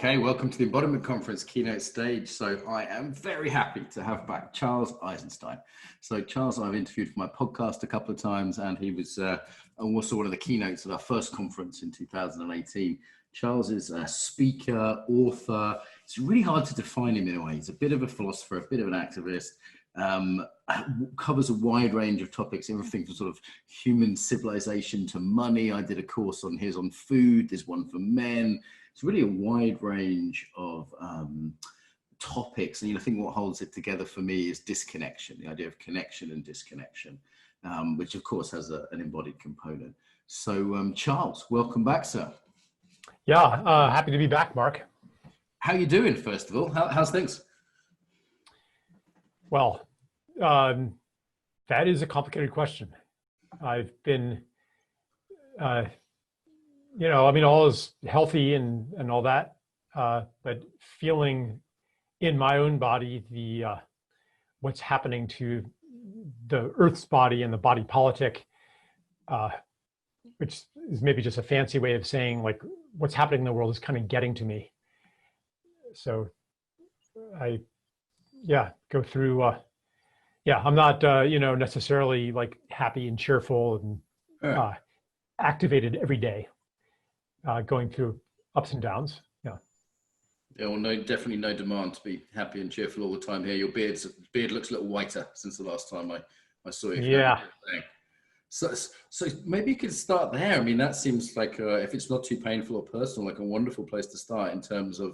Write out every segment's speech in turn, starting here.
Okay, welcome to the Embodiment Conference keynote stage. So I am very happy to have back Charles Eisenstein. So Charles, I've interviewed for my podcast a couple of times, and he was also one of the keynotes at our first conference in 2018. Charles is a speaker, author. It's really hard to define him in a way. He's a bit of a philosopher, a bit of an activist, covers a wide range of topics, everything from sort of human civilization to money. I did a course on his on food. There's one for men. It's really a wide range of topics. And I think what holds it together for me is disconnection, the idea of connection and disconnection, which of course has an embodied component. So Charles, welcome back, sir. Yeah, happy to be back, Mark. How are you doing, first of all? How's things? Well, that is a complicated question. I've been, all is healthy and all that, but feeling in my own body what's happening to the Earth's body and the body politic, which is maybe just a fancy way of saying like what's happening in the world is kind of getting to me. So I go through. I'm not necessarily like happy and cheerful and activated every day. Going through ups and downs. Yeah, well, definitely no demand to be happy and cheerful all the time here. Your beard looks a little whiter since the last time I saw you. Yeah. So maybe you could start there. I mean, that seems like, if it's not too painful or personal, like a wonderful place to start in terms of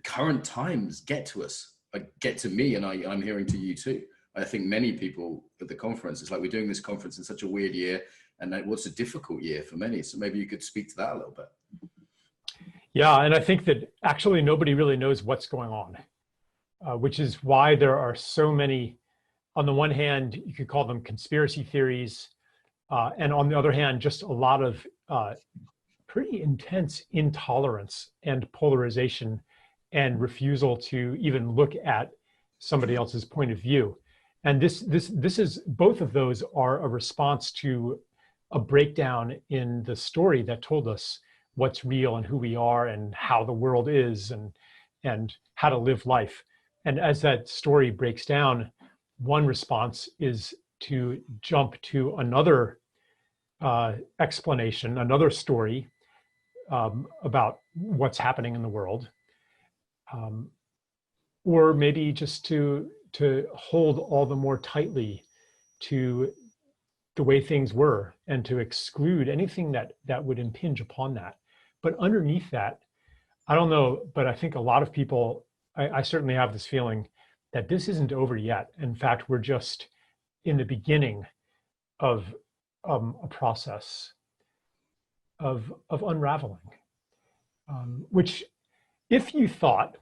current times get to us, get to me, and I'm hearing to you too. I think many people at the conference, it's like we're doing this conference in such a weird year, and what's a difficult year for many. So maybe you could speak to that a little bit. Yeah, and I think that actually nobody really knows what's going on, which is why there are so many, on the one hand, you could call them conspiracy theories, and on the other hand, just a lot of pretty intense intolerance and polarization and refusal to even look at somebody else's point of view. And this is, both of those are a response to a breakdown in the story that told us what's real and who we are and how the world is and how to live life. And as that story breaks down, one response is to jump to another explanation, another story about what's happening in the world, or maybe just to hold all the more tightly to the way things were and to exclude anything that would impinge upon that. But underneath that, I don't know, but I think a lot of people, I certainly have this feeling that this isn't over yet. In fact, we're just in the beginning of a process of unraveling, which if you thought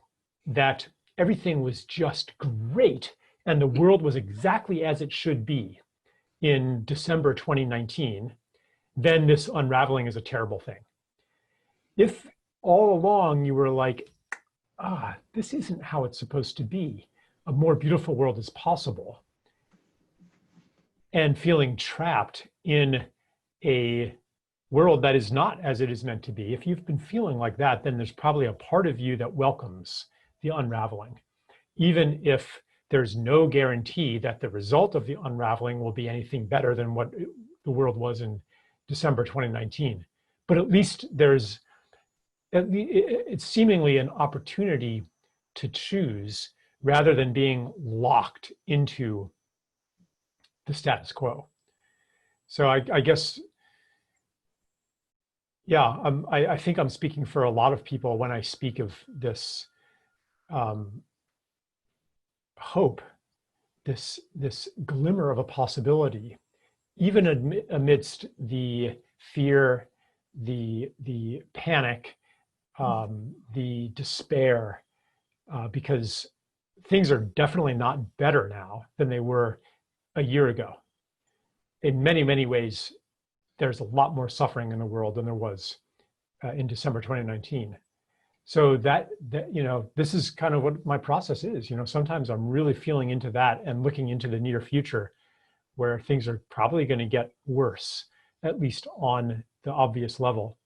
that everything was just great and the world was exactly as it should be in December 2019, then this unraveling is a terrible thing. If all along you were like, this isn't how it's supposed to be, a more beautiful world is possible, and feeling trapped in a world that is not as it is meant to be, if you've been feeling like that, then there's probably a part of you that welcomes the unraveling, even if there's no guarantee that the result of the unraveling will be anything better than what the world was in December 2019. But at least it's seemingly an opportunity to choose rather than being locked into the status quo. So I guess, I think I'm speaking for a lot of people when I speak of this hope, this glimmer of a possibility, even amidst the fear, the panic, the despair, because things are definitely not better now than they were a year ago. In many, many ways, there's a lot more suffering in the world than there was in December 2019. So that this is kind of what my process is. Sometimes I'm really feeling into that and looking into the near future where things are probably going to get worse, at least on the obvious level.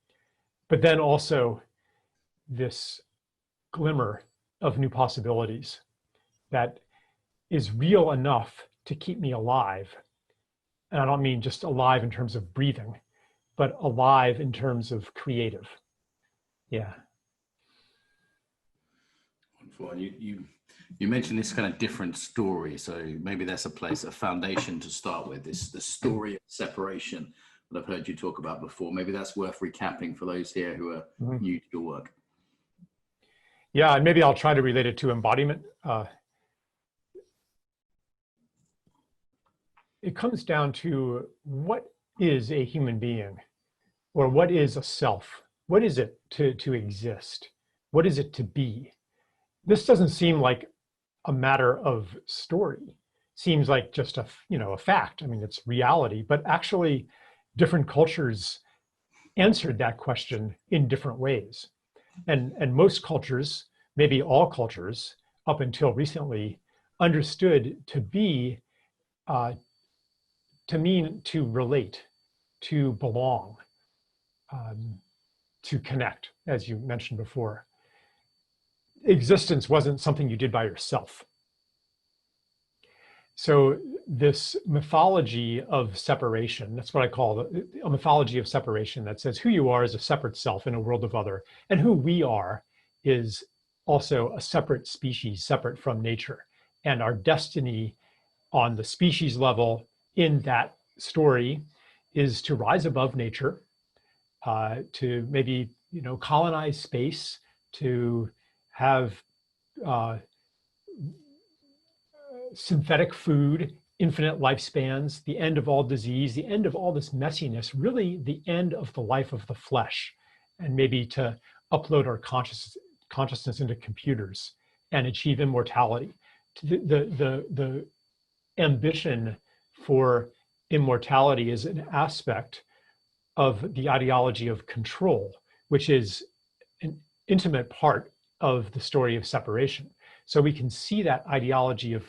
But then also this glimmer of new possibilities that is real enough to keep me alive. And I don't mean just alive in terms of breathing, but alive in terms of creative. Yeah. Wonderful. And you mentioned this kind of different story, so maybe that's a foundation to start with. The story of separation that I've heard you talk about before. Maybe that's worth recapping for those here who are new to your work. Yeah, and maybe I'll try to relate it to embodiment. It comes down to, what is a human being, or what is a self? What is it to exist? What is it to be? This doesn't seem like a matter of story. Seems like just a fact. I mean, it's reality, but actually different cultures answered that question in different ways. And most cultures, maybe all cultures up until recently, understood to be, to mean to relate, to belong, to connect, as you mentioned before. Existence wasn't something you did by yourself. So this mythology of separation, that's what I call a mythology of separation, that says who you are is a separate self in a world of other, and who we are is also a separate species, separate from nature. And our destiny on the species level in that story is to rise above nature, to maybe colonize space, to have synthetic food, infinite lifespans, the end of all disease, the end of all this messiness, really the end of the life of the flesh, and maybe to upload our consciousness into computers and achieve immortality. The ambition for immortality is an aspect of the ideology of control, which is an intimate part of the story of separation. So we can see that ideology of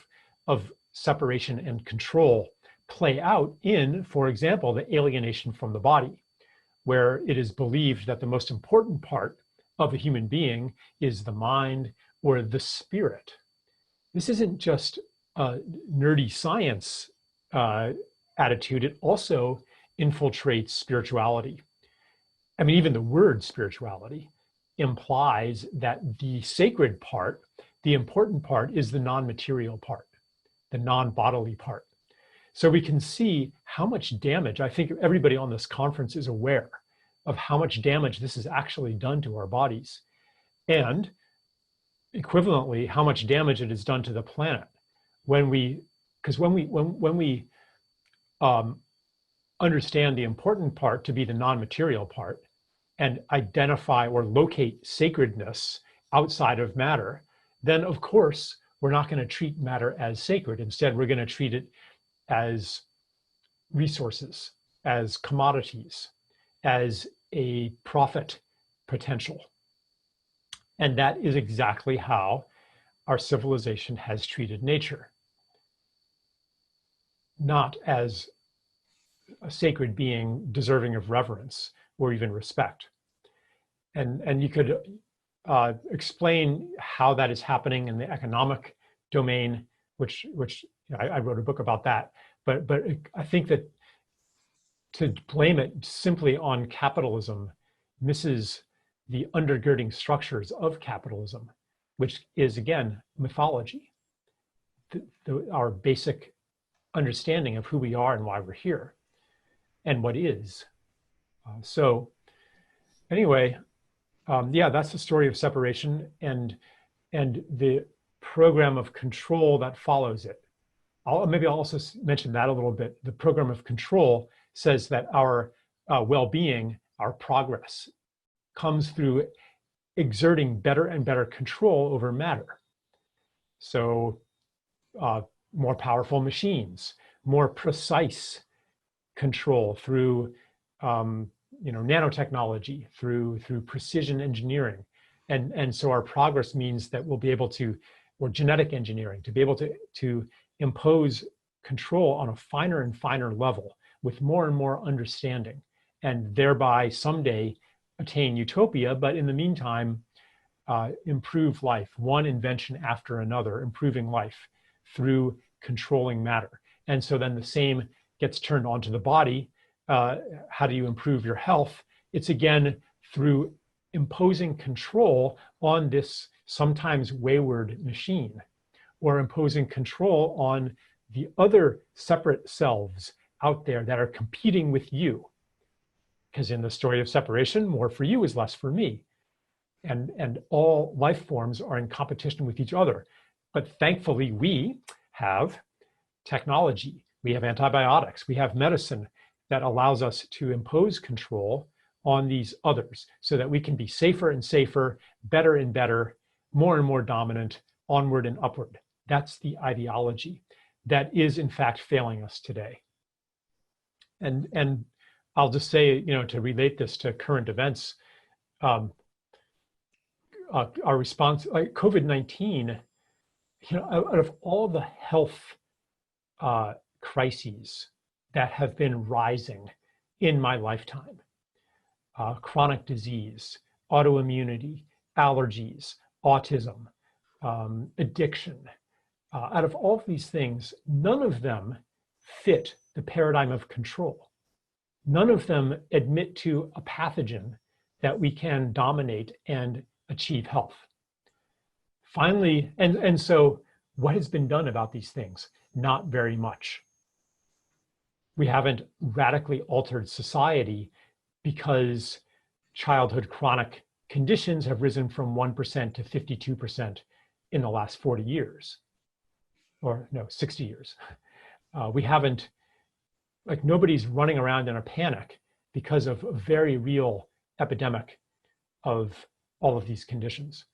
separation and control play out in, for example, the alienation from the body, where it is believed that the most important part of a human being is the mind or the spirit. This isn't just a nerdy science attitude, it also infiltrates spirituality. I mean, even the word spirituality implies that the sacred part, the important part, is the non-material part, the non-bodily part. So we can see how much damage, I think everybody on this conference is aware of how much damage this has actually done to our bodies. And equivalently, how much damage it has done to the planet. When we understand the important part to be the non-material part and identify or locate sacredness outside of matter, then of course, we're not going to treat matter as sacred. Instead, we're going to treat it as resources, as commodities, as a profit potential. And that is exactly how our civilization has treated nature. Not as a sacred being deserving of reverence or even respect. And you could explain how that is happening in the economic domain, which I wrote a book about that. But I think that to blame it simply on capitalism misses the undergirding structures of capitalism, which is, again, mythology, our basic understanding of who we are and why we're here and what is. So anyway, yeah, that's the story of separation and the program of control that follows it. Maybe I'll also mention that a little bit. The program of control says that our well-being, our progress, comes through exerting better and better control over matter. So more powerful machines, more precise control through nanotechnology, through precision engineering. And so our progress means that we'll be able to, or genetic engineering, to be able to impose control on a finer and finer level with more and more understanding, and thereby someday attain utopia. But in the meantime, improve life, one invention after another, improving life through controlling matter. And so then the same gets turned onto the body. How do you improve your health? It's again through imposing control on this sometimes wayward machine, or imposing control on the other separate selves out there that are competing with you. Because in the story of separation, more for you is less for me. And all life forms are in competition with each other. But thankfully, we have technology, we have antibiotics, we have medicine that allows us to impose control on these others so that we can be safer and safer, better and better, more and more dominant, onward and upward. That's the ideology that is in fact failing us today. And I'll just say, to relate this to current events, our response, like COVID-19, out of all the health crises that have been rising in my lifetime, chronic disease, autoimmunity, allergies, autism, addiction, out of all of these things, none of them fit the paradigm of control. None of them admit to a pathogen that we can dominate and achieve health. Finally, and so what has been done about these things? Not very much. We haven't radically altered society because childhood chronic conditions have risen from 1% to 52% in the last 40 years, or no, 60 years. We haven't, like, nobody's running around in a panic because of a very real epidemic of all of these conditions.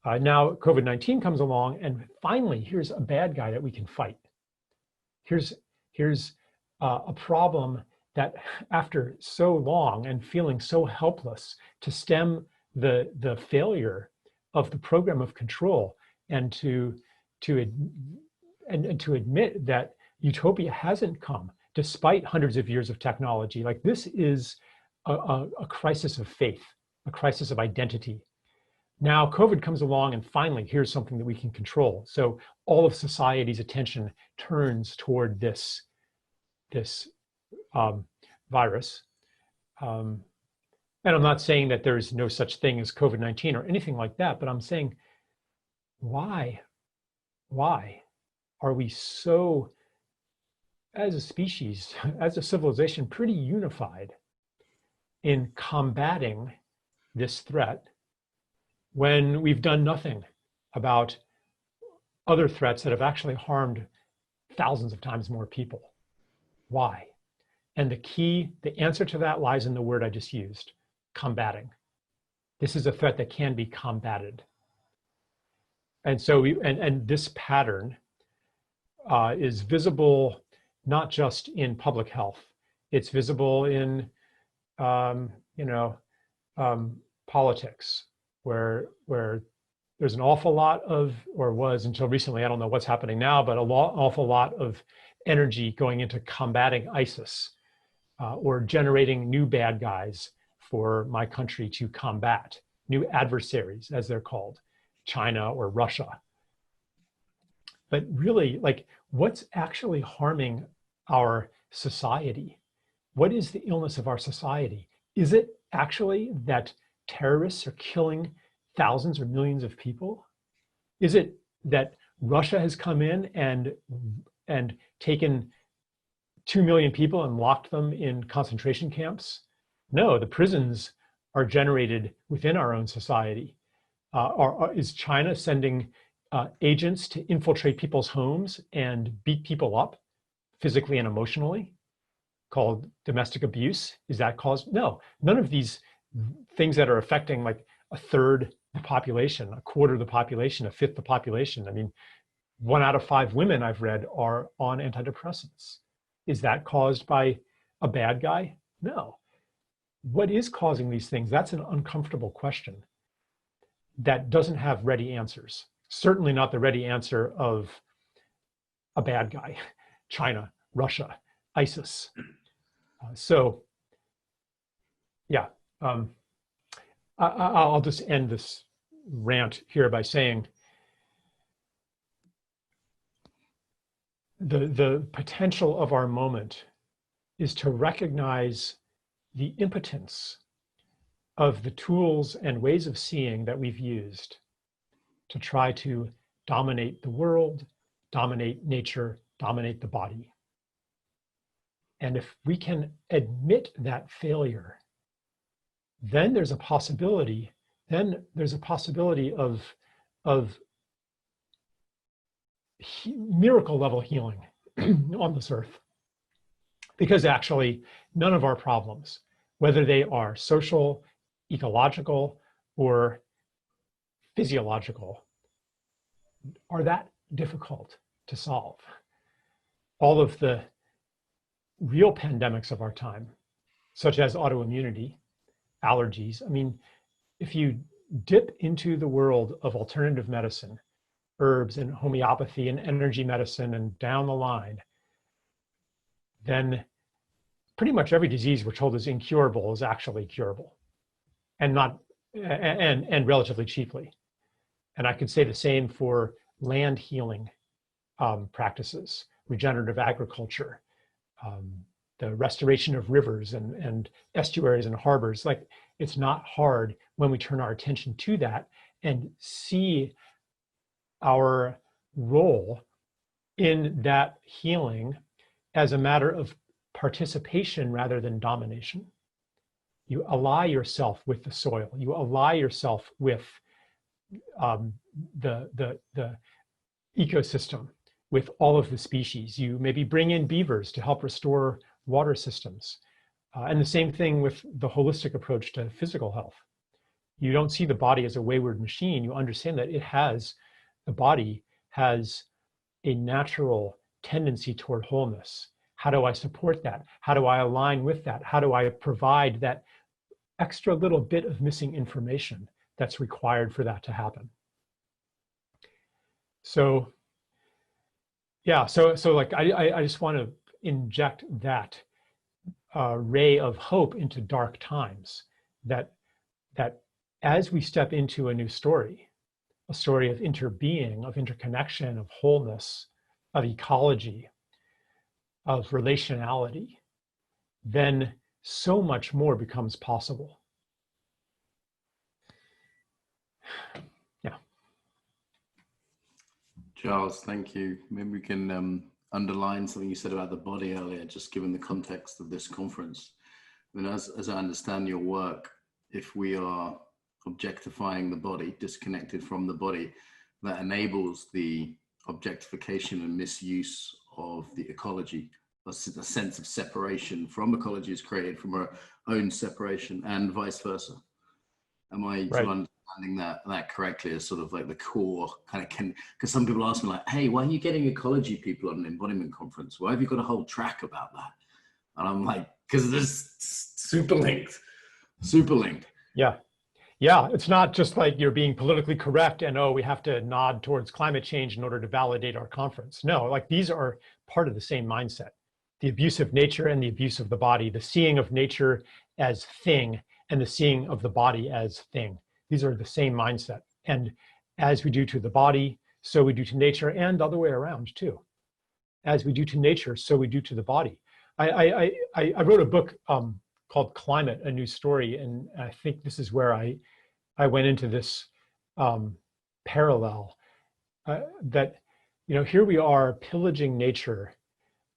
Now COVID-19 comes along, and finally, here's a bad guy that we can fight. Here's a problem that, after so long and feeling so helpless to stem the failure of the program of control, and to admit that utopia hasn't come despite hundreds of years of technology. Like, this is a crisis of faith, a crisis of identity. Now COVID comes along, and finally, here's something that we can control. So all of society's attention turns toward this virus. And I'm not saying that there's no such thing as COVID-19 or anything like that, but I'm saying, why are we so, as a species, as a civilization, pretty unified in combating this threat when we've done nothing about other threats that have actually harmed thousands of times more people? Why? And the answer to that lies in the word I just used: combating. This is a threat that can be combated. And so this pattern is visible not just in public health. It's visible in politics, where there's an awful lot of, or was until recently, I don't know what's happening now, but awful lot of energy going into combating ISIS, or generating new bad guys for my country to combat, new adversaries, as they're called, China or Russia. But really, like, what's actually harming our society? What is the illness of our society? Is it actually that terrorists are killing thousands or millions of people? Is it that Russia has come in and taken 2 million people and locked them in concentration camps? No, the prisons are generated within our own society. Is China sending agents to infiltrate people's homes and beat people up physically and emotionally, called domestic abuse? Is that caused? No, none of these things that are affecting like a third the population, a quarter of the population, a fifth the population. I mean, 1 out of 5 women I've read are on antidepressants. Is that caused by a bad guy? No. What is causing these things? That's an uncomfortable question that doesn't have ready answers. Certainly not the ready answer of a bad guy, China, Russia, ISIS. I'll just end this rant here by saying the potential of our moment is to recognize the impotence of the tools and ways of seeing that we've used to try to dominate the world, dominate nature, dominate the body. And if we can admit that failure, then there's a possibility of miracle level healing on this earth. Because actually, none of our problems, whether they are social, ecological, or physiological, are that difficult to solve. All of the real pandemics of our time, such as autoimmunity, allergies. I mean, if you dip into the world of alternative medicine, herbs and homeopathy and energy medicine and down the line, then pretty much every disease we're told is incurable is actually curable, and relatively cheaply. And I could say the same for land healing practices, regenerative agriculture, the restoration of rivers and estuaries and harbors. Like, it's not hard when we turn our attention to that and see our role in that healing as a matter of participation rather than domination. You ally yourself with the soil. You ally yourself with the ecosystem, with all of the species. You maybe bring in beavers to help restore water systems. And the same thing with the holistic approach to physical health. You don't see the body as a wayward machine. You understand that the body has a natural tendency toward wholeness. How do I support that? How do I align with that? How do I provide that extra little bit of missing information that's required for that to happen? So, yeah, so like I just want to inject that ray of hope into dark times, that as we step into a new story, a story of interbeing, of interconnection, of wholeness, of ecology, of relationality, then so much more becomes possible. Yeah. Charles, thank you. Maybe we can underline something you said about the body earlier, just given the context of this conference. I mean, as I understand your work, if we are objectifying the body, disconnected from the body, that enables the objectification and misuse of the ecology. A sense of separation from ecology is created from our own separation, and vice versa. Am I right. understanding that correctly as sort of like the core kind of because some people ask me like, hey, why are you getting ecology people on an embodiment conference? Why have you got a whole track about that? And I'm like, because it's super linked. Yeah. Yeah, it's not just like you're being politically correct and, oh, we have to nod towards climate change in order to validate our conference. No, like, these are part of the same mindset. The abuse of nature and the abuse of the body, the seeing of nature as thing and the seeing of the body as thing. These are the same mindset. And as we do to the body, so we do to nature, and the other way around too. As we do to nature, so we do to the body. I wrote a book called Climate, A New Story. And I think this is where I went into this parallel that, here we are pillaging nature,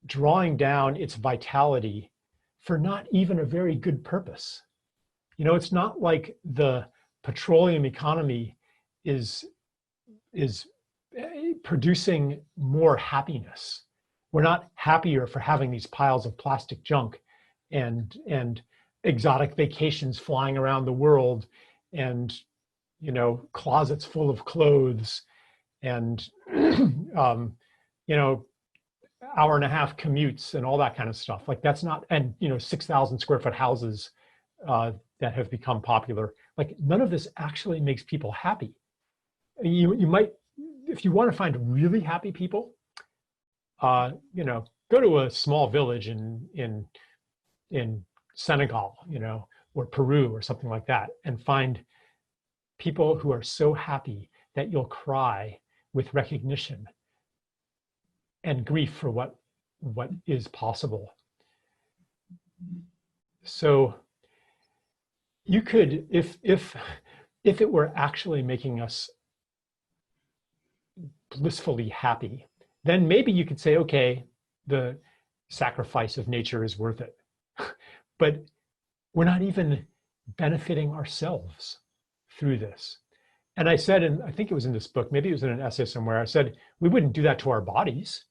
drawing down its vitality for not even a very good purpose. It's not like the petroleum economy is producing more happiness. We're not happier for having these piles of plastic junk and exotic vacations flying around the world, and closets full of clothes, and hour and a half commutes and all that kind of stuff. Like, that's not, and 6,000 square foot houses that have become popular. Like, none of this actually makes people happy. You might, if you want to find really happy people, go to a small village in Senegal, or Peru or something like that, and find people who are so happy that you'll cry with recognition and grief for what is possible. So you could, if it were actually making us blissfully happy, then maybe you could say, okay, the sacrifice of nature is worth it. But we're not even benefiting ourselves through this. And I said, and I think it was in this book, maybe it was in an essay somewhere, I said, we wouldn't do that to our bodies.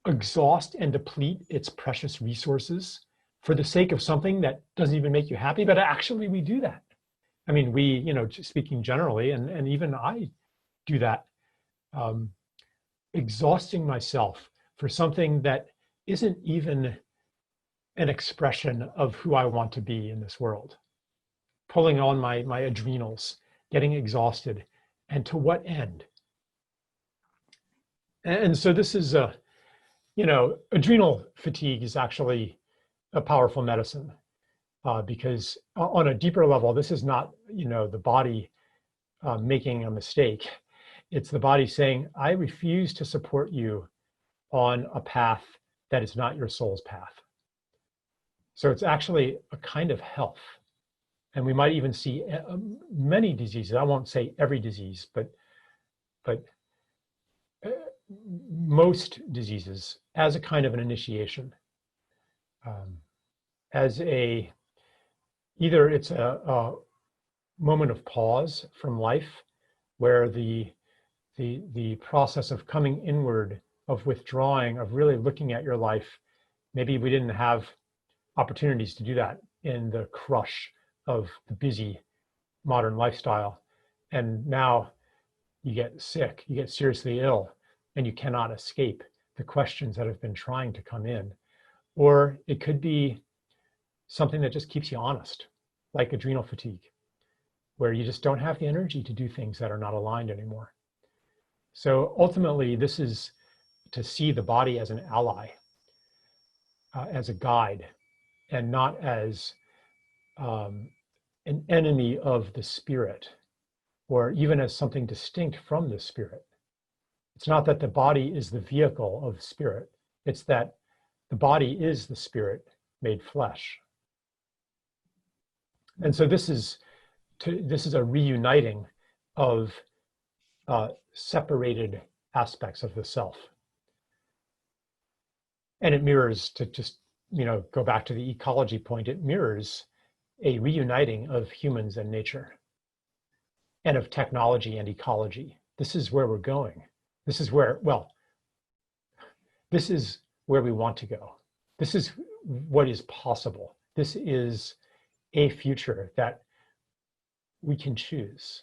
Exhaust and deplete its precious resources for the sake of something that doesn't even make you happy, but actually we do that. I mean, we, you know, speaking generally, and even I do that, exhausting myself for something that isn't even an expression of who I want to be in this world. Pulling on my adrenals, getting exhausted, and to what end? And so this is adrenal fatigue is actually a powerful medicine because on a deeper level, this is not, the body making a mistake. It's the body saying, I refuse to support you on a path that is not your soul's path. So it's actually a kind of health. And we might even see many diseases. I won't say every disease, but most diseases as a kind of an initiation, as either it's a moment of pause from life, where the process of coming inward, of withdrawing, of really looking at your life. Maybe we didn't have opportunities to do that in the crush of the busy modern lifestyle. And now you get sick, you get seriously ill, and you cannot escape the questions that have been trying to come in. Or it could be something that just keeps you honest, like adrenal fatigue, where you just don't have the energy to do things that are not aligned anymore. So ultimately, this is to see the body as an ally, as a guide, and not as an enemy of the spirit, or even as something distinct from the spirit. It's not that the body is the vehicle of spirit. It's that the body is the spirit made flesh. And so this is a reuniting of separated aspects of the self. And it mirrors, to just go back to the ecology point, it mirrors a reuniting of humans and nature, and of technology and ecology. This is where we're going. This is where we want to go. This is what is possible. This is a future that we can choose.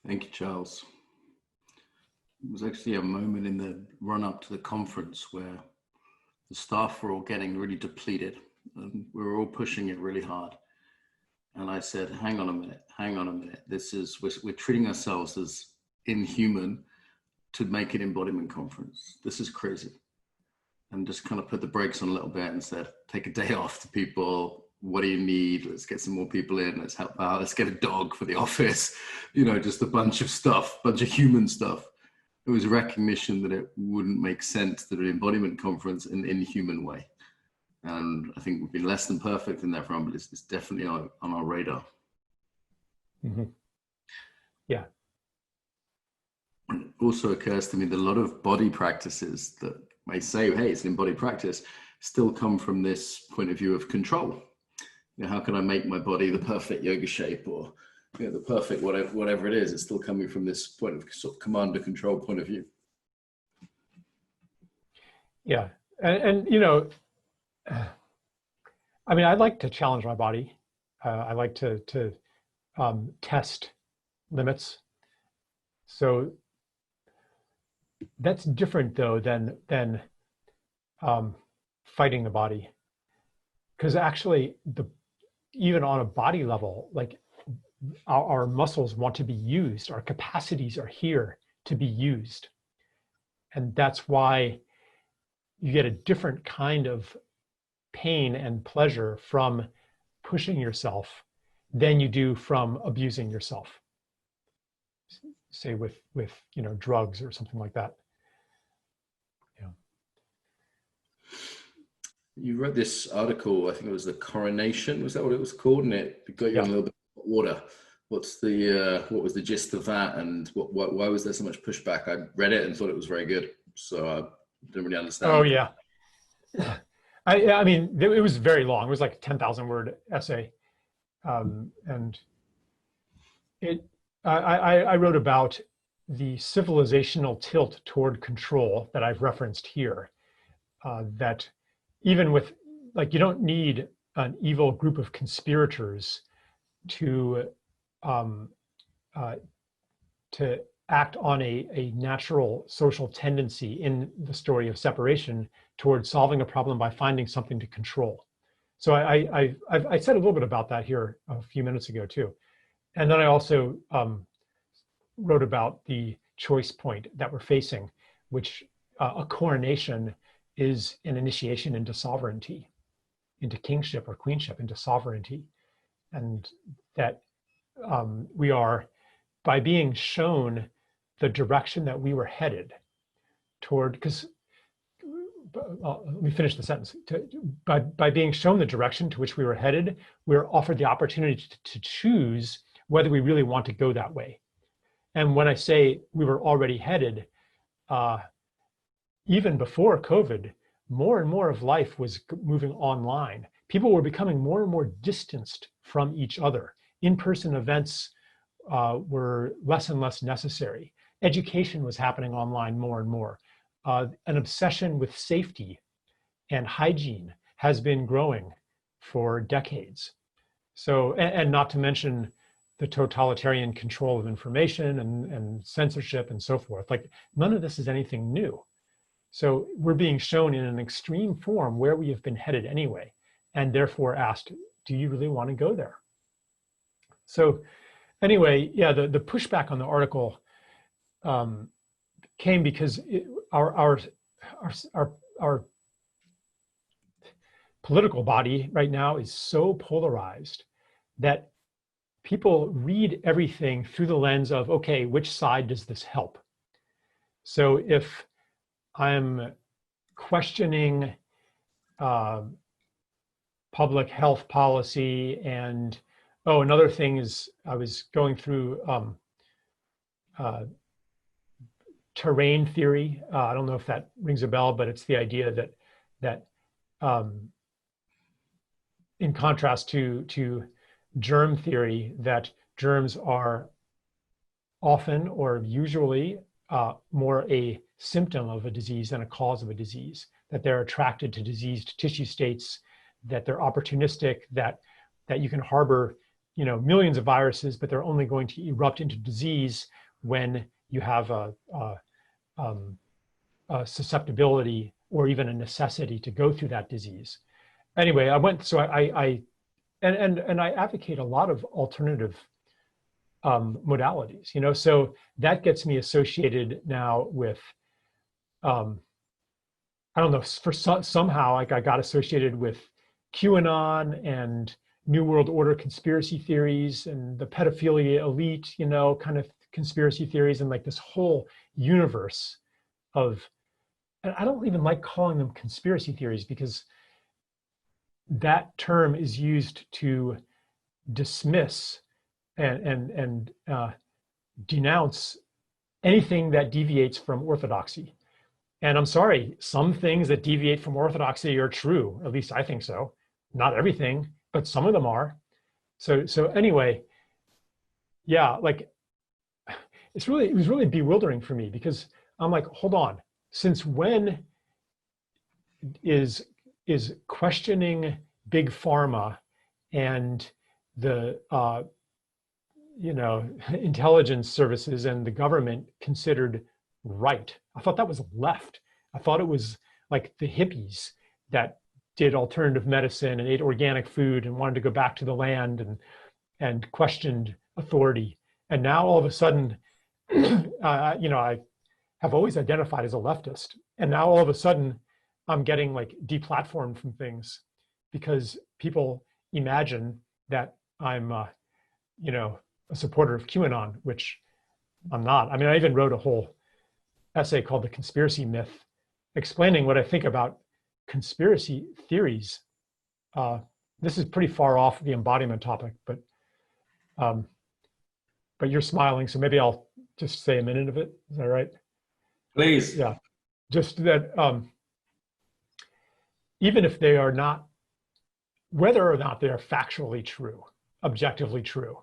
Thank you, Charles. It was actually a moment in the run-up to the conference where the staff were all getting really depleted, and we were all pushing it really hard. And I said, hang on a minute. We're treating ourselves as inhuman to make an embodiment conference. This is crazy. And just kind of put the brakes on a little bit and said, take a day off to people. What do you need? Let's get some more people in. Let's help out. Let's get a dog for the office. Just a bunch of stuff, bunch of human stuff. It was a recognition that it wouldn't make sense to do an embodiment conference in an inhuman way. And I think we've been less than perfect in that front, but it's definitely on our radar. Mm-hmm. Yeah. And it also occurs to me that a lot of body practices that may say, hey, it's an embodied practice, still come from this point of view of control. How can I make my body the perfect yoga shape, or the perfect whatever it is? It's still coming from this point of sort of command and control point of view. Yeah, and I mean, I like to challenge my body. I like to test limits. So that's different, though, than fighting the body, because actually, even on a body level, like our muscles want to be used. Our capacities are here to be used, and that's why you get a different kind of pain and pleasure from pushing yourself than you do from abusing yourself, say with drugs or something like that. Yeah. You wrote this article, I think it was The Coronation, was that what it was called? And it got you on a little bit of hot water. What was the gist of that, and why was there so much pushback? I read it and thought it was very good, so I didn't really understand. Oh yeah. I mean, it was very long. It was like a 10,000 word essay. And I wrote about the civilizational tilt toward control that I've referenced here. That even with, like, you don't need an evil group of conspirators to act on a natural social tendency in the story of separation towards solving a problem by finding something to control. So I said a little bit about that here a few minutes ago too. And then I also wrote about the choice point that we're facing, which a coronation is an initiation into sovereignty, into kingship or queenship, into sovereignty. And that we are, by being shown the direction that we were headed toward, because let me finish the sentence. By being shown the direction to which we were headed, we're offered the opportunity to choose whether we really want to go that way. And when I say we were already headed, even before COVID, more and more of life was moving online. People were becoming more and more distanced from each other. In-person events were less and less necessary. Education was happening online more and more. An obsession with safety and hygiene has been growing for decades. So, and not to mention the totalitarian control of information and censorship and so forth. Like, none of this is anything new. So we're being shown in an extreme form where we have been headed anyway, and therefore asked, do you really want to go there? So anyway, yeah, the pushback on the article came because our political body right now is so polarized that people read everything through the lens of, okay, which side does this help? So if I'm questioning public health policy, and another thing is, I was going through terrain theory. I don't know if that rings a bell, but it's the idea that in contrast to germ theory, that germs are often or usually more a symptom of a disease than a cause of a disease, that they're attracted to diseased tissue states, that they're opportunistic, that you can harbor millions of viruses, but they're only going to erupt into disease when you have a susceptibility or even a necessity to go through that disease. Anyway, I advocate a lot of alternative modalities, so that gets me associated now with, I don't know, somehow like I got associated with QAnon and New World Order conspiracy theories and the pedophilia elite, kind of conspiracy theories, and like this whole universe of, and I don't even like calling them conspiracy theories, because that term is used to dismiss and denounce anything that deviates from orthodoxy. And I'm sorry, some things that deviate from orthodoxy are true. At least I think so. Not everything, but some of them are. So anyway, yeah, like it was really bewildering for me, because I'm like, hold on, since when is questioning big pharma and the intelligence services and the government considered right? I thought that was left. I thought it was like the hippies that did alternative medicine and ate organic food and wanted to go back to the land and questioned authority. And now all of a sudden, I have always identified as a leftist, and now all of a sudden I'm getting like deplatformed from things. because people imagine that I'm, you know, a supporter of QAnon, which I'm not. I mean, I even wrote a whole essay called The Conspiracy Myth, explaining what I think about conspiracy theories. This is pretty far off the embodiment topic, but you're smiling, so maybe I'll just say a minute of it. Is that right? Please. Yeah. Just that even if they are not, whether or not they are factually true, objectively true,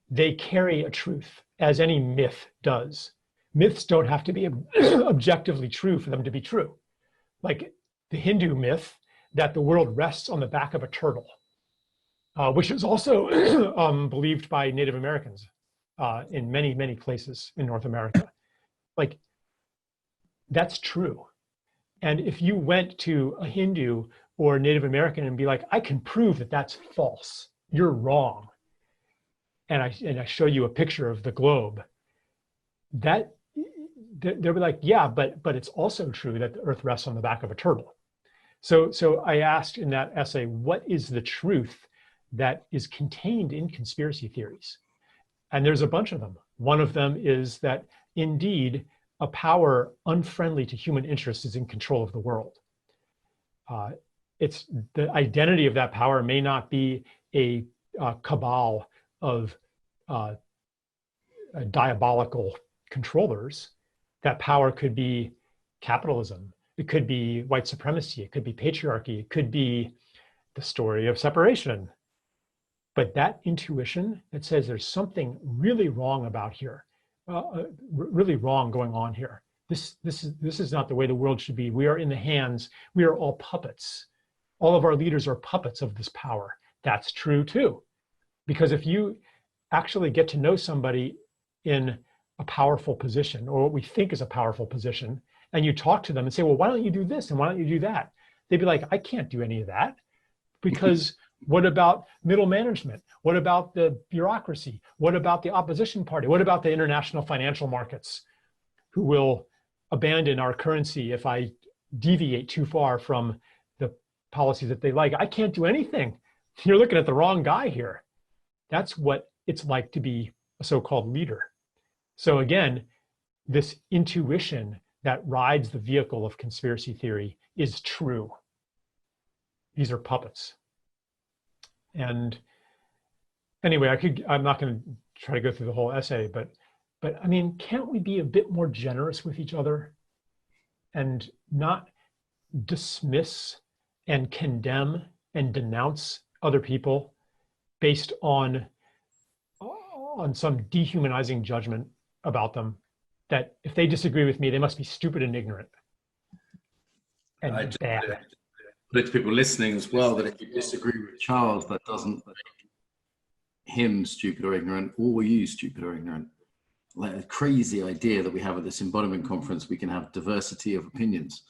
they carry a truth, as any myth does. Myths don't have to be objectively true for them to be true. Like the Hindu myth that the world rests on the back of a turtle, which is also believed by Native Americans in many, many places in North America. Like, that's true. And if you went to a Hindu or Native American and be like, I can prove that that's false, you're wrong, and I show you a picture of the globe, that they'll be like, yeah, but it's also true that the earth rests on the back of a turtle. So I asked in that essay, what is the truth that is contained in conspiracy theories? And there's a bunch of them. One of them is that indeed a power unfriendly to human interests is in control of the world. It's the identity of that power may not be a cabal of diabolical controllers. That power could be capitalism. It could be white supremacy. It could be patriarchy. It could be the story of separation. But that intuition that says there's something really wrong about here, really wrong going on here. This is not the way the world should be. We are in the hands. We are all puppets. All of our leaders are puppets of this power. That's true too. Because if you actually get to know somebody in a powerful position, or what we think is a powerful position, and you talk to them and say, well, why don't you do this and why don't you do that? They'd be like, I can't do any of that. Because what about middle management? What about the bureaucracy? What about the opposition party? What about the international financial markets who will abandon our currency if I deviate too far from the policies that they like? I can't do anything. You're looking at the wrong guy here. That's what it's like to be a so-called leader. So again, this intuition that rides the vehicle of conspiracy theory is true. These are puppets. And anyway, I'm not going to try to go through the whole essay, but I mean, can't we be a bit more generous with each other and not dismiss and condemn and denounce other people based on some dehumanizing judgment about them, that if they disagree with me, they must be stupid and ignorant and bad. Put it to people listening as well, that if you disagree with Charles, that doesn't make him stupid or ignorant, or you stupid or ignorant. Like a crazy idea that we have at this embodiment conference, we can have diversity of opinions,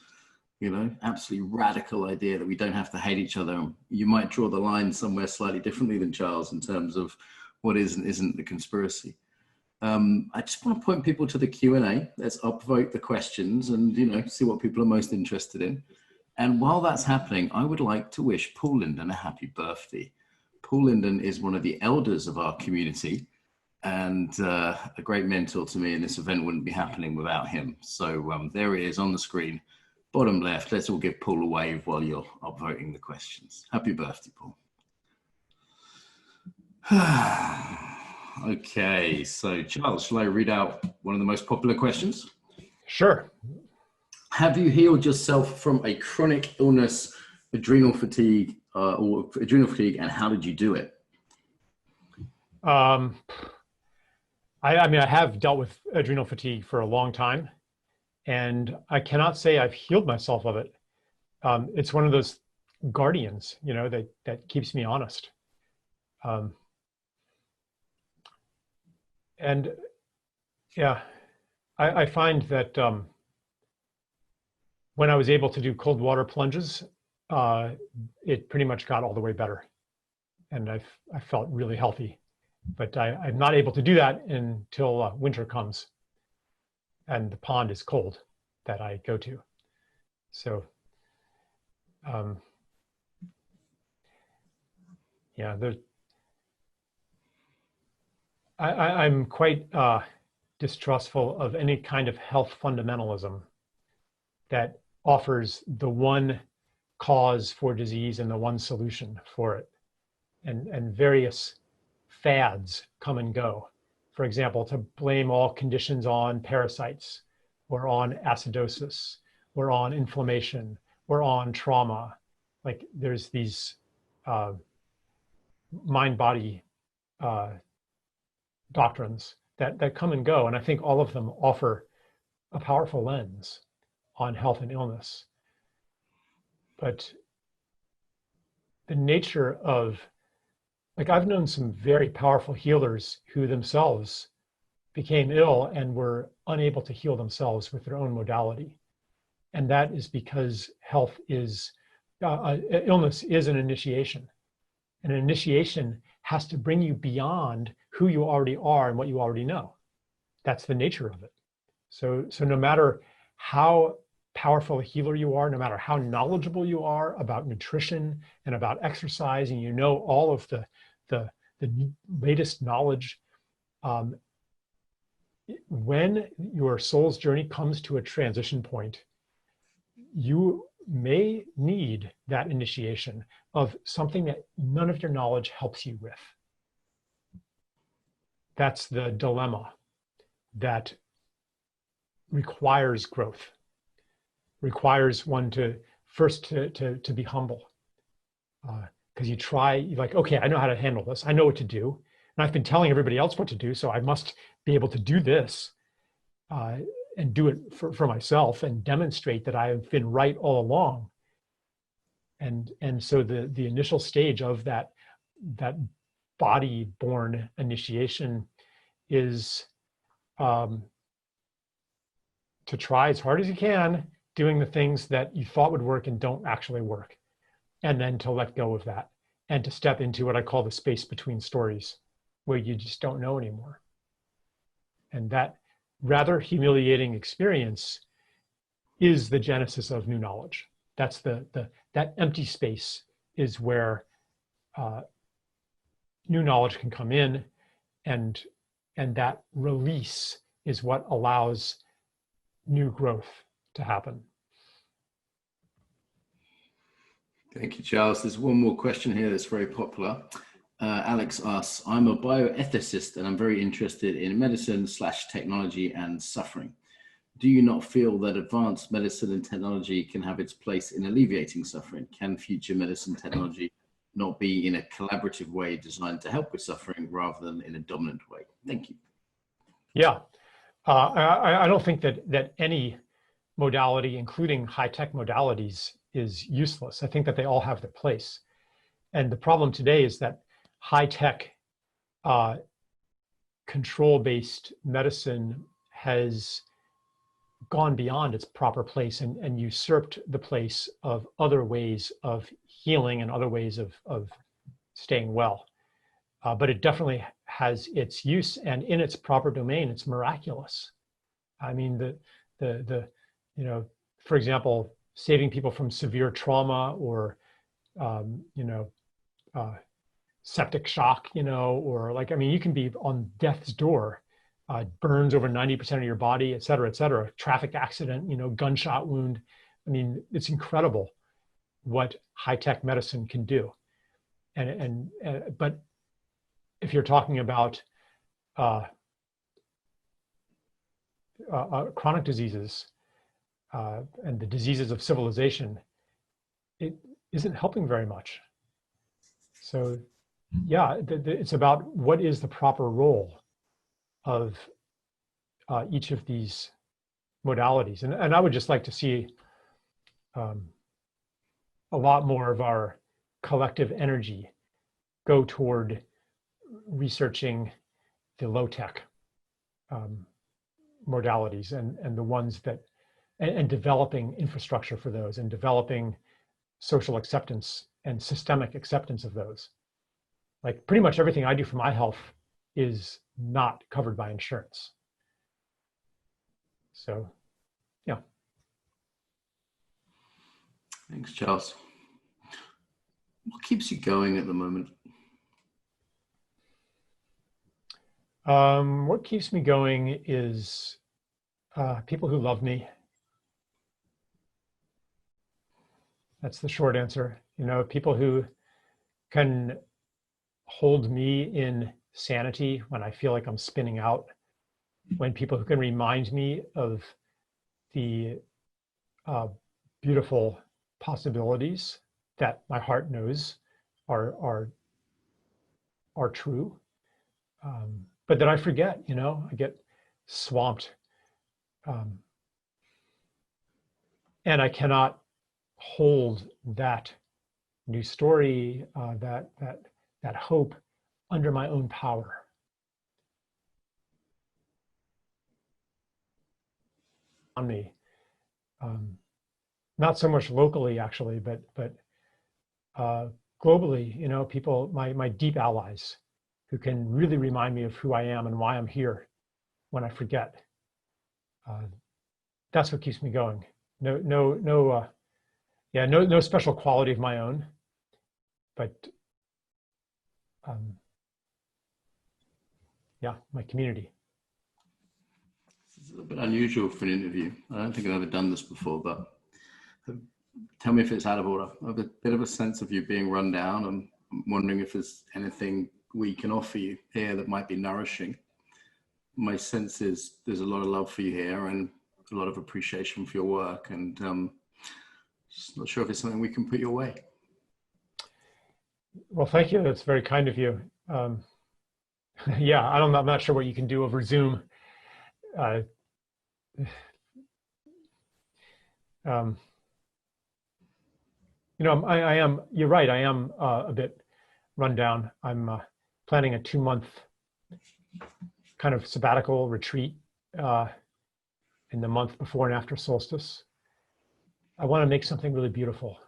you know, absolutely radical idea that we don't have to hate each other. You might draw the line somewhere slightly differently than Charles in terms of what is and isn't the conspiracy. I just want to point people to the Q&A. Let's upvote the questions and, you know, see what people are most interested in. And while that's happening, I would like to wish Paul Linden a happy birthday. Paul Linden is one of the elders of our community and a great mentor to me, and this event wouldn't be happening without him. So there he is on the screen, bottom left. Let's all give Paul a wave while you're upvoting the questions. Happy birthday, Paul. Okay, so Charles, shall I read out one of the most popular questions? Sure. Have you healed yourself from a chronic illness, adrenal fatigue, and how did you do it? I mean, I have dealt with adrenal fatigue for a long time, and I cannot say I've healed myself of it. It's one of those guardians, you know, that keeps me honest. And yeah, I find that when I was able to do cold water plunges, it pretty much got all the way better. And I felt really healthy. But I'm not able to do that until winter comes and the pond is cold that I go to. So Yeah, I'm quite distrustful of any kind of health fundamentalism that offers the one cause for disease and the one solution for it. And various fads come and go. For example, to blame all conditions on parasites or on acidosis or on inflammation or on trauma. Like there's these mind-body doctrines that come and go. And I think all of them offer a powerful lens on health and illness. But the nature of, like, I've known some very powerful healers who themselves became ill and were unable to heal themselves with their own modality. And that is because health is, illness is an initiation. And an initiation has to bring you beyond who you already are and what you already know. That's the nature of it. So no matter how powerful a healer you are, no matter how knowledgeable you are about nutrition and about exercise, and you know all of the latest knowledge, when your soul's journey comes to a transition point, you may need that initiation of something that none of your knowledge helps you with. That's the dilemma that requires growth, requires one to first to be humble. Because you try, you're like, okay, I know how to handle this. I know what to do. And I've been telling everybody else what to do, so I must be able to do this and do it for myself and demonstrate that I've been right all along. And so the initial stage of that body-born initiation is to try as hard as you can doing the things that you thought would work and don't actually work. And then to let go of that and to step into what I call the space between stories, where you just don't know anymore. And that rather humiliating experience is the genesis of new knowledge. That's that empty space is where new knowledge can come in, and that release is what allows new growth to happen. Thank you, Charles. There's one more question here that's very popular. Alex asks, I'm a bioethicist and I'm very interested in medicine/technology and suffering. Do you not feel that advanced medicine and technology can have its place in alleviating suffering? Can future medicine technology not be in a collaborative way designed to help with suffering rather than in a dominant way? Thank you. Yeah, I don't think that any modality, including high-tech modalities, is useless. I think that they all have their place. And the problem today is that high-tech control-based medicine has gone beyond its proper place and usurped the place of other ways of healing and other ways of staying well. But it definitely has its use, and in its proper domain, it's miraculous. I mean, for example, saving people from severe trauma or, septic shock, or like, I mean, you can be on death's door, burns over 90% of your body, et cetera, traffic accident, gunshot wound. I mean, it's incredible what high-tech medicine can do. But if you're talking about chronic diseases and the diseases of civilization, it isn't helping very much. So yeah, it's about what is the proper role of each of these modalities. And I would just like to see a lot more of our collective energy go toward researching the low-tech modalities and the ones that, and developing infrastructure for those, and developing social acceptance and systemic acceptance of those. Like pretty much everything I do for my health is not covered by insurance. So, yeah. Thanks, Charles. What keeps you going at the moment? What keeps me going is people who love me. That's the short answer. People who can hold me in sanity when I feel like I'm spinning out, when people who can remind me of the uh, beautiful possibilities that my heart knows are true, but that I forget. I get swamped, um, and I cannot hold that new story, that hope under my own power. On me, not so much locally actually, but globally. People, my deep allies, who can really remind me of who I am and why I'm here when I forget. That's what keeps me going. No special quality of my own, but my community. It's a bit unusual for an interview. I don't think I've ever done this before, but tell me if it's out of order. I have a bit of a sense of you being run down. I'm wondering if there's anything we can offer you here that might be nourishing. My sense is there's a lot of love for you here and a lot of appreciation for your work, and just not sure if it's something we can put your way. Well, thank you. That's very kind of you. Yeah, I'm not sure what you can do over Zoom. I am, you're right, I am a bit run down. I'm planning a 2-month kind of sabbatical retreat in the month before and after solstice. I want to make something really beautiful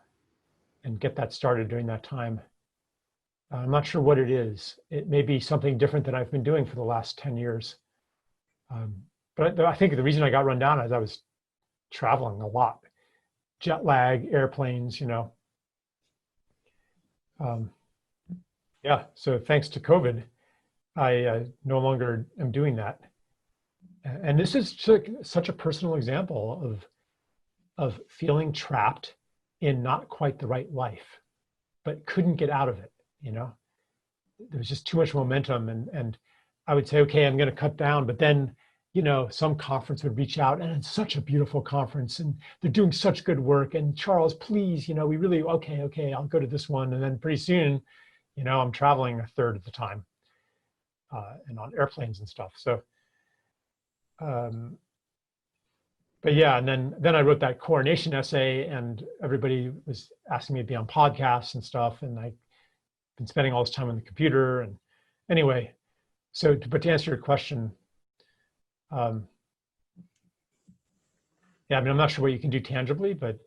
and get that started during that time. I'm not sure what it is. It may be something different than I've been doing for the last 10 years. But I think the reason I got run down is I was traveling a lot. Jet lag, airplanes, yeah, so thanks to COVID, I no longer am doing that. And this is such a personal example of feeling trapped in not quite the right life, but couldn't get out of it. There was just too much momentum, and I would say, okay, I'm going to cut down, but then some conference would reach out, and it's such a beautiful conference and they're doing such good work, and Charles, please, we really, okay, I'll go to this one. And then pretty soon, I'm traveling a third of the time and on airplanes and stuff. So but yeah, and then I wrote that coronation essay, and everybody was asking me to be on podcasts and stuff, and I've been spending all this time on the computer. And anyway, but to answer your question, yeah, I'm not sure what you can do tangibly, but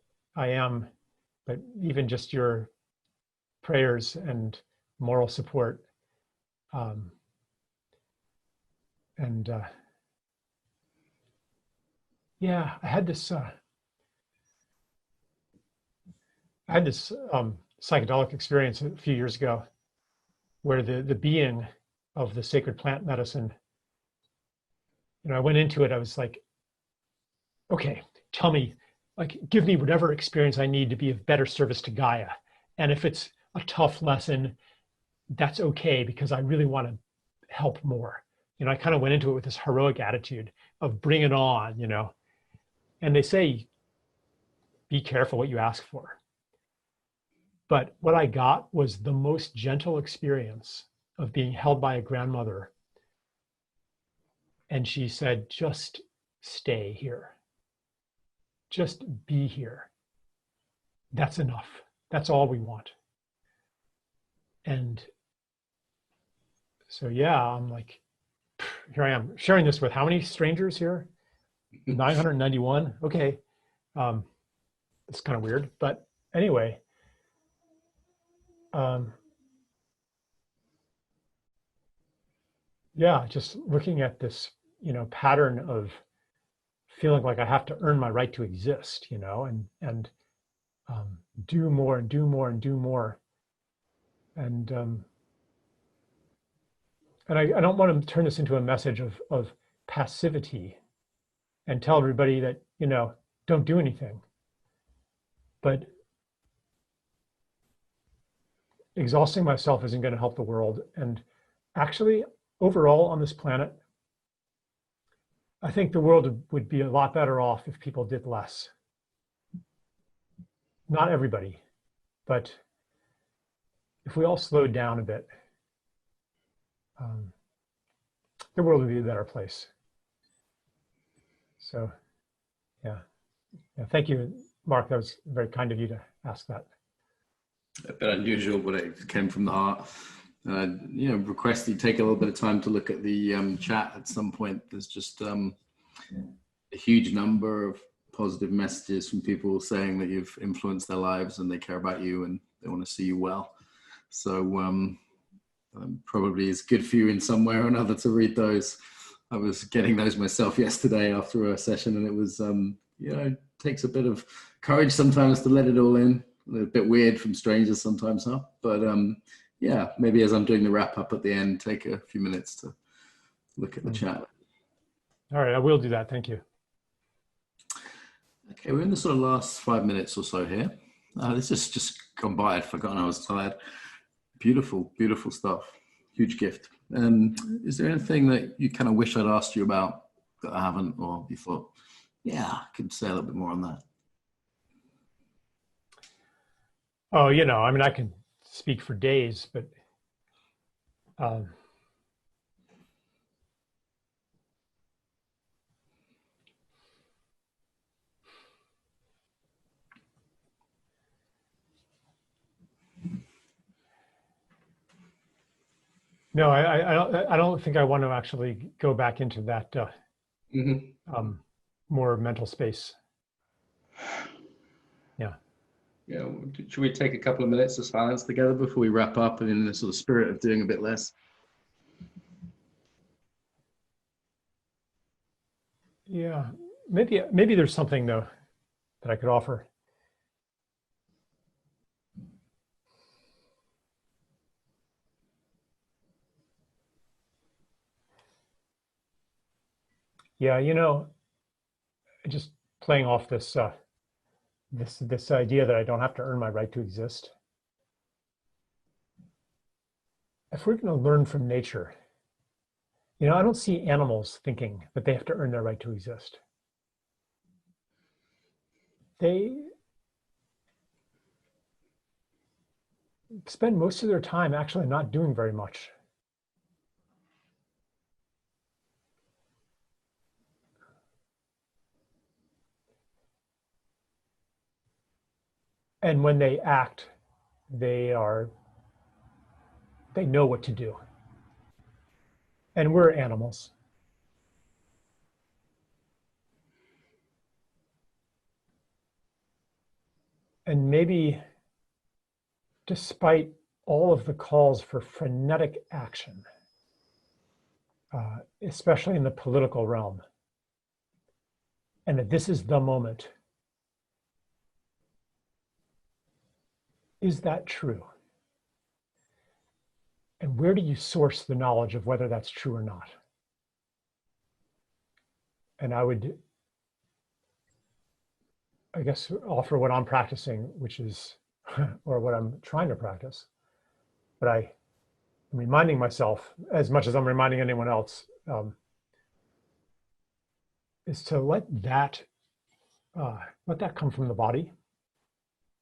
even just your prayers and moral support, and yeah, I had this psychedelic experience a few years ago where the being of the sacred plant medicine, I went into it, I was like, okay, tell me, give me whatever experience I need to be of better service to Gaia. And if it's a tough lesson, that's okay, because I really want to help more. I kind of went into it with this heroic attitude of bring it on, And they say, be careful what you ask for. But what I got was the most gentle experience of being held by a grandmother. And she said, just stay here. Just be here. That's enough. That's all we want. And so, yeah, I'm like, here I am sharing this with how many strangers here? 991. Okay. It's kind of weird, but anyway, yeah, just looking at this, pattern of feeling like I have to earn my right to exist, and do more and do more and do more. And And I don't want to turn this into a message of passivity and tell everybody that, don't do anything. But exhausting myself isn't going to help the world. And actually, overall on this planet, I think the world would be a lot better off if people did less. Not everybody, but if we all slowed down a bit, the world would be a better place. So, yeah. Thank you, Mark. That was very kind of you to ask that. A bit unusual, but it came from the heart. Request you take a little bit of time to look at the chat at some point. There's just a huge number of positive messages from people saying that you've influenced their lives and they care about you and they want to see you well. So probably it's good for you in some way or another to read those. I was getting those myself yesterday after a session, and it was, it takes a bit of courage sometimes to let it all in. A bit weird from strangers sometimes, huh? But maybe as I'm doing the wrap up at the end, take a few minutes to look at the chat. All right, I will do that. Thank you. Okay, we're in the sort of last 5 minutes or so here. This has just gone by. I'd forgotten I was tired. Beautiful, beautiful stuff. Huge gift. Is there anything that you kind of wish I'd asked you about that I haven't, or you thought, I could say a little bit more on that? Oh, I can speak for days, but no, I don't think I want to actually go back into that more mental space. Yeah. Yeah. Should we take a couple of minutes of silence together before we wrap up, and in the sort of spirit of doing a bit less? Yeah. Maybe there's something though that I could offer. Yeah, just playing off this this idea that I don't have to earn my right to exist. If we're going to learn from nature, I don't see animals thinking that they have to earn their right to exist. They spend most of their time actually not doing very much. And when they act, they know what to do. And we're animals. And maybe despite all of the calls for frenetic action, especially in the political realm, and that this is the moment, is that true? And where do you source the knowledge of whether that's true or not? And I would, I guess, offer what I'm practicing, which is, or what I'm trying to practice. But I'm reminding myself, as much as I'm reminding anyone else, is to let that come from the body,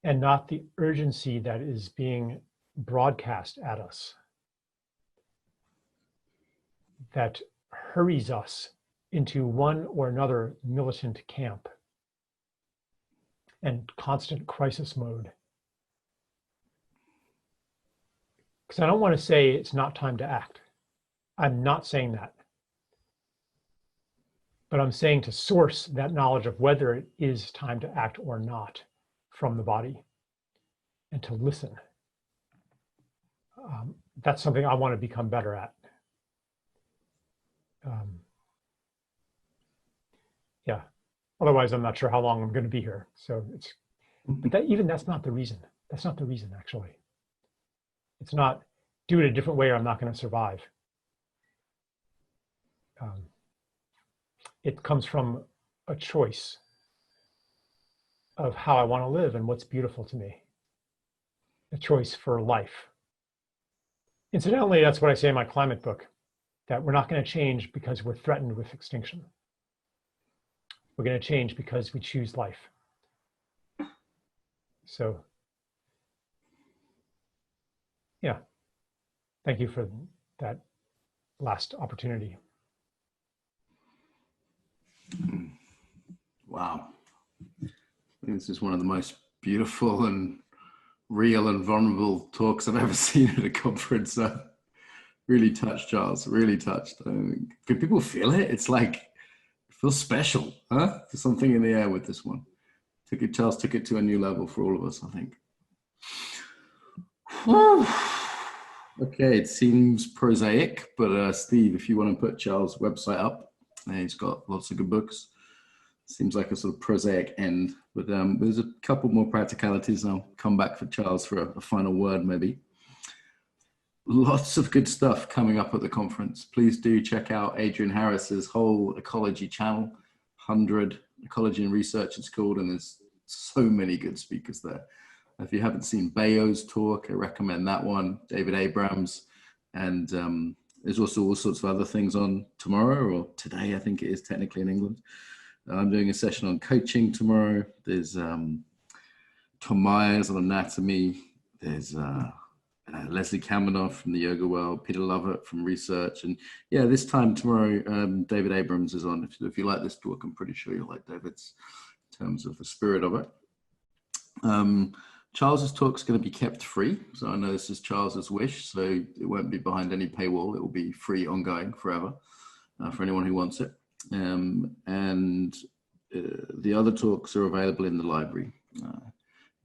and not the urgency that is being broadcast at us, that hurries us into one or another militant camp and constant crisis mode. Because I don't want to say it's not time to act. I'm not saying that. But I'm saying to source that knowledge of whether it is time to act or not from the body, and to listen. That's something I want to become better at. Yeah. Otherwise, I'm not sure how long I'm going to be here. So but that's not the reason. That's not the reason, actually. It's not do it a different way or I'm not going to survive. it comes from a choice of how I want to live and what's beautiful to me. A choice for life. Incidentally, that's what I say in my climate book, that we're not going to change because we're threatened with extinction. We're going to change because we choose life. So, yeah, thank you for that last opportunity. Wow. I think this is one of the most beautiful and real and vulnerable talks I've ever seen at a conference. Really touched, Charles, really touched. Can people feel it? It's like, it feels special, huh? There's something in the air with this one. Charles took it to a new level for all of us, I think. Whew. Okay, it seems prosaic, but Steve, if you want to put Charles' website up, he's got lots of good books. Seems like a sort of prosaic end, but there's a couple more practicalities. I'll come back for Charles for a final word, maybe. Lots of good stuff coming up at the conference. Please do check out Adrian Harris's whole ecology channel, 100 Ecology and Research it's called, and there's so many good speakers there. If you haven't seen Bayo's talk, I recommend that one, David Abrams, and there's also all sorts of other things on tomorrow, or today, I think it is technically in England. I'm doing a session on coaching tomorrow. There's Tom Myers on anatomy. There's Leslie Kamenoff from the yoga world, Peter Lovett from research. And yeah, this time tomorrow, David Abrams is on. If you like this talk, I'm pretty sure you'll like David's in terms of the spirit of it. Charles's talk is going to be kept free. So I know this is Charles's wish, so it won't be behind any paywall. It will be free ongoing forever for anyone who wants it. The other talks are available in the library.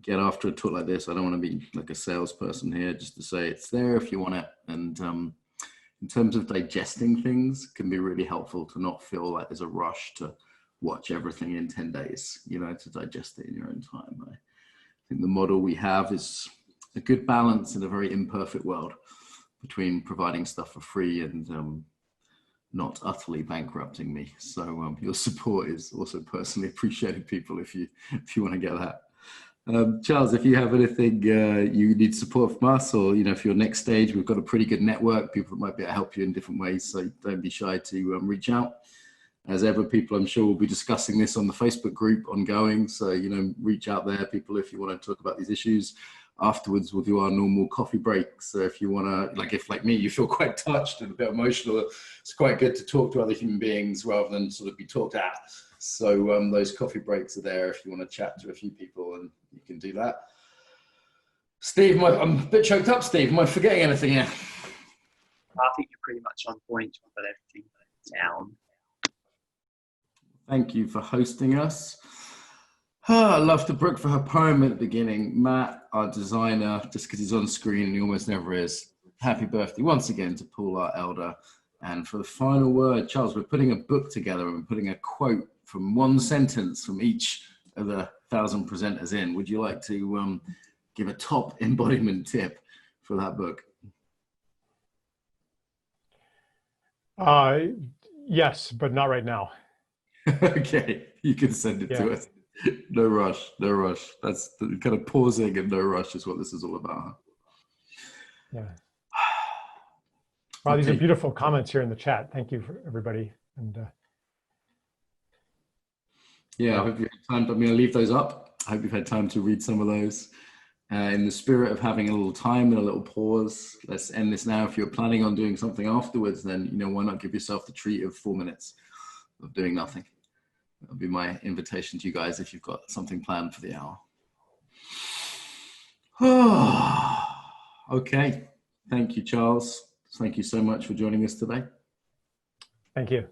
Get after a talk like this, I don't want to be like a salesperson here, just to say it's there if you want it. And in terms of digesting things, it can be really helpful to not feel like there's a rush to watch everything in 10 days, you know, to digest it in your own time. I think the model we have is a good balance in a very imperfect world between providing stuff for free and not utterly bankrupting me. So your support is also personally appreciated, people, if you want to get that. Charles, if you have anything you need support from us, or for your next stage, we've got a pretty good network, people that might be able to help you in different ways, so don't be shy to reach out. As ever, people, I'm sure we'll be discussing this on the Facebook group ongoing, so reach out there, people, if you want to talk about these issues. Afterwards, we'll do our normal coffee break. So if you want to, if like me, you feel quite touched and a bit emotional, it's quite good to talk to other human beings rather than sort of be talked at. So those coffee breaks are there if you want to chat to a few people, and you can do that. Steve, I'm a bit choked up, Steve. Am I forgetting anything here? I think you're pretty much on point. You've got everything down. Thank you for hosting us. I love the book for her poem at the beginning. Matt, our designer, just because he's on screen and he almost never is. Happy birthday once again to Paul, our elder. And for the final word, Charles, we're putting a book together and we're putting a quote from one sentence from each of the 1,000 presenters in. Would you like to give a top embodiment tip for that book? Yes, but not right now. Okay, you can send it to us. No rush, no rush. That's the kind of pausing and no rush is what this is all about. Yeah. Wow, these are beautiful comments here in the chat. Thank you for everybody. And yeah, I hope you had time. I'm going to leave those up. I hope you've had time to read some of those. In the spirit of having a little time and a little pause, let's end this now. If you're planning on doing something afterwards, then why not give yourself the treat of 4 minutes of doing nothing? That'll be my invitation to you guys if you've got something planned for the hour. Okay. Thank you, Charles. Thank you so much for joining us today. thank you.